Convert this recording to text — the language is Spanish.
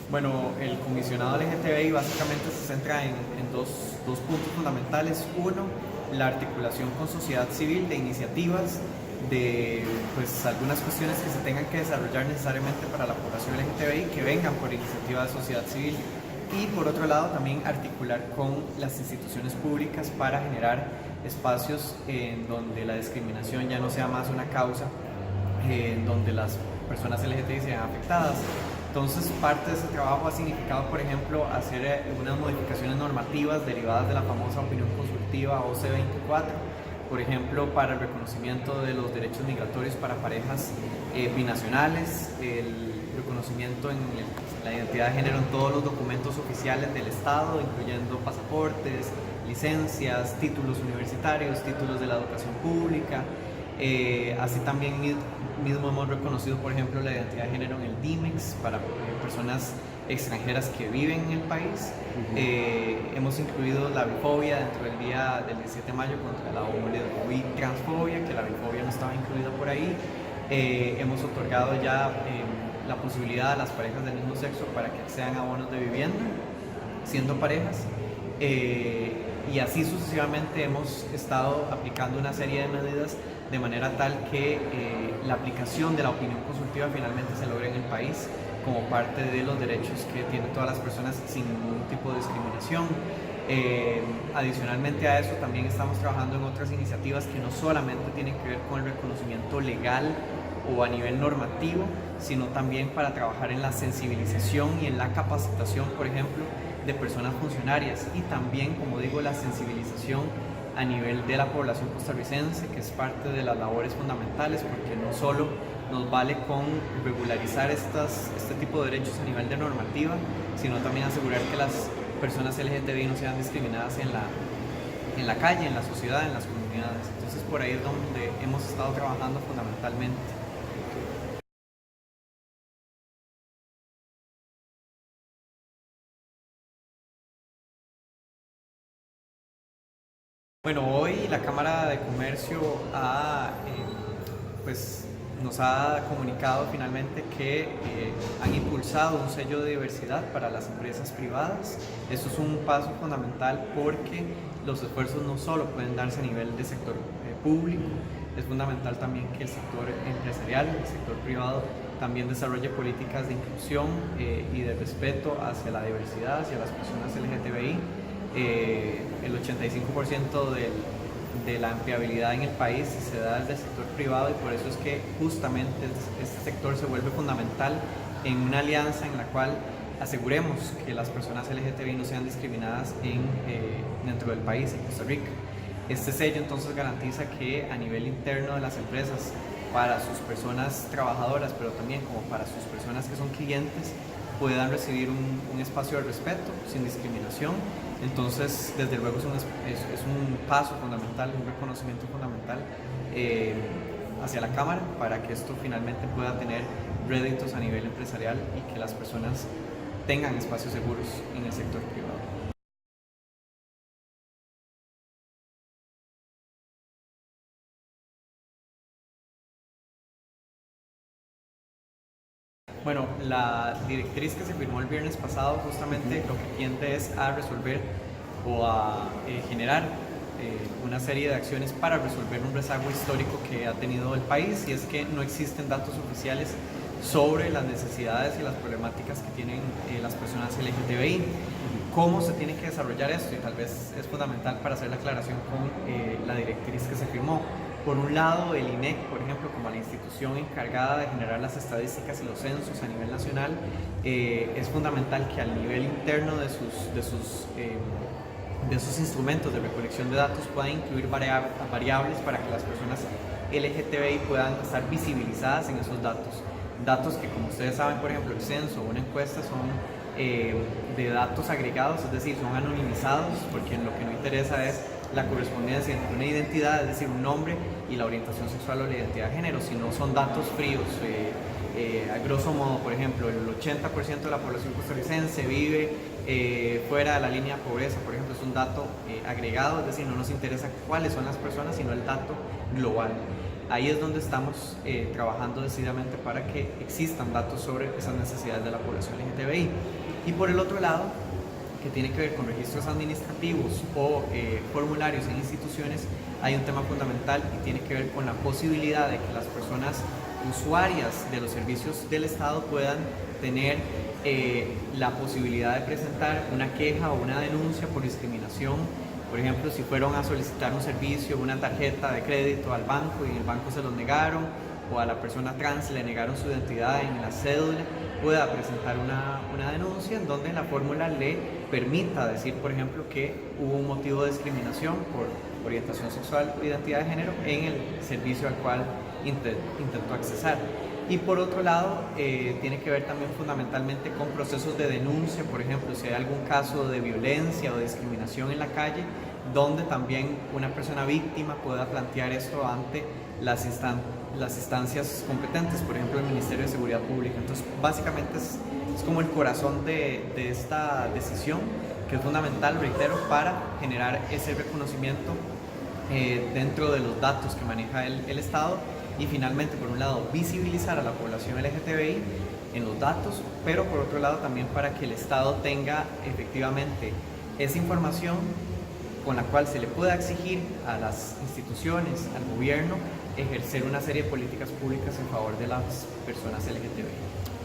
Bueno, el comisionado LGTBI básicamente se centra en dos puntos fundamentales. Uno, la articulación con sociedad civil de iniciativas, de pues, algunas cuestiones que se tengan que desarrollar necesariamente para la población LGTBI que vengan por iniciativa de sociedad civil. Y por otro lado, también articular con las instituciones públicas para generar espacios en donde la discriminación ya no sea más una causa, en donde las personas LGTBI sean afectadas. Entonces, parte de ese trabajo ha significado, por ejemplo, hacer unas modificaciones normativas derivadas de la famosa opinión consultiva OC24, por ejemplo, para el reconocimiento de los derechos migratorios para parejas binacionales, el reconocimiento en la identidad de género en todos los documentos oficiales del Estado, incluyendo pasaportes, licencias, títulos universitarios, títulos de la educación pública. Así también mismo hemos reconocido, por ejemplo, la identidad de género en el DIMEX para personas extranjeras que viven en el país. Hemos incluido la bifobia dentro del día del 17 de mayo contra la homofobia y transfobia, que la bifobia no estaba incluida por ahí. Hemos otorgado ya la posibilidad a las parejas del mismo sexo para que accedan a bonos de vivienda, siendo parejas. Y así sucesivamente hemos estado aplicando una serie de medidas de manera tal que la aplicación de la opinión consultiva finalmente se logre en el país como parte de los derechos que tienen todas las personas sin ningún tipo de discriminación. Adicionalmente a eso, también estamos trabajando en otras iniciativas que no solamente tienen que ver con el reconocimiento legal o a nivel normativo, sino también para trabajar en la sensibilización y en la capacitación, por ejemplo, de personas funcionarias, y también, como digo, la sensibilización a nivel de la población costarricense, que es parte de las labores fundamentales, porque no solo nos vale con regularizar este tipo de derechos a nivel de normativa, sino también asegurar que las personas LGTBI no sean discriminadas en la calle, en la sociedad, en las comunidades. Entonces, por ahí es donde hemos estado trabajando fundamentalmente. Bueno, hoy la Cámara de Comercio pues, nos ha comunicado finalmente que han impulsado un sello de diversidad para las empresas privadas. Esto es un paso fundamental porque los esfuerzos no solo pueden darse a nivel de sector público, es fundamental también que el sector empresarial, el sector privado, también desarrolle políticas de inclusión y de respeto hacia la diversidad, hacia las personas LGTBI. El 85% de la empleabilidad en el país se da desde el sector privado, y por eso es que justamente este sector se vuelve fundamental en una alianza en la cual aseguremos que las personas LGTBI no sean discriminadas dentro del país, en Costa Rica. Este sello entonces garantiza que a nivel interno de las empresas, para sus personas trabajadoras, pero también como para sus personas que son clientes, puedan recibir un espacio de respeto, sin discriminación. Entonces, desde luego es un paso fundamental, un reconocimiento fundamental hacia la Cámara para que esto finalmente pueda tener réditos a nivel empresarial y que las personas tengan espacios seguros en el sector privado. Bueno, la directriz que se firmó el viernes pasado justamente lo que tiende es a resolver o a generar una serie de acciones para resolver un rezago histórico que ha tenido el país, y es que no existen datos oficiales sobre las necesidades y las problemáticas que tienen las personas LGTBI. ¿Cómo se tiene que desarrollar esto? Y tal vez es fundamental para hacer la aclaración con la directriz que se firmó. Por un lado, el INEC, por ejemplo, como la institución encargada de generar las estadísticas y los censos a nivel nacional, es fundamental que al nivel interno de sus instrumentos de recolección de datos puedan incluir variables para que las personas LGTBI puedan estar visibilizadas en esos datos. Datos que, como ustedes saben, por ejemplo, el censo o una encuesta son de datos agregados, es decir, son anonimizados, porque lo que no interesa es la correspondencia entre una identidad, es decir, un nombre, y la orientación sexual o la identidad de género, sino son datos fríos. A grosso modo, por ejemplo, el 80% de la población costarricense vive fuera de la línea de pobreza, por ejemplo, es un dato agregado, es decir, no nos interesa cuáles son las personas, sino el dato global. ahí es donde estamos trabajando decididamente para que existan datos sobre esas necesidades de la población LGTBI. Y por el otro lado, que tiene que ver con registros administrativos o formularios en instituciones, hay un tema fundamental y tiene que ver con la posibilidad de que las personas usuarias de los servicios del Estado puedan tener la posibilidad de presentar una queja o una denuncia por discriminación. Por ejemplo, si fueron a solicitar un servicio, una tarjeta de crédito al banco y el banco se los negaron, o a la persona trans le negaron su identidad en la cédula, pueda presentar una denuncia en donde la fórmula le permita decir, por ejemplo, que hubo un motivo de discriminación por orientación sexual o identidad de género en el servicio al cual intentó accesar. Y por otro lado, tiene que ver también fundamentalmente con procesos de denuncia, por ejemplo, si hay algún caso de violencia o de discriminación en la calle, donde también una persona víctima pueda plantear esto ante las instancias competentes, por ejemplo el Ministerio de Seguridad Pública. Entonces, básicamente es como el corazón de esta decisión, que es fundamental, reitero, para generar ese reconocimiento dentro de los datos que maneja el Estado, y finalmente, por un lado, visibilizar a la población LGTBI en los datos, pero por otro lado también para que el Estado tenga efectivamente esa información con la cual se le pueda exigir a las instituciones, al gobierno, ejercer una serie de políticas públicas en favor de las personas LGTBI.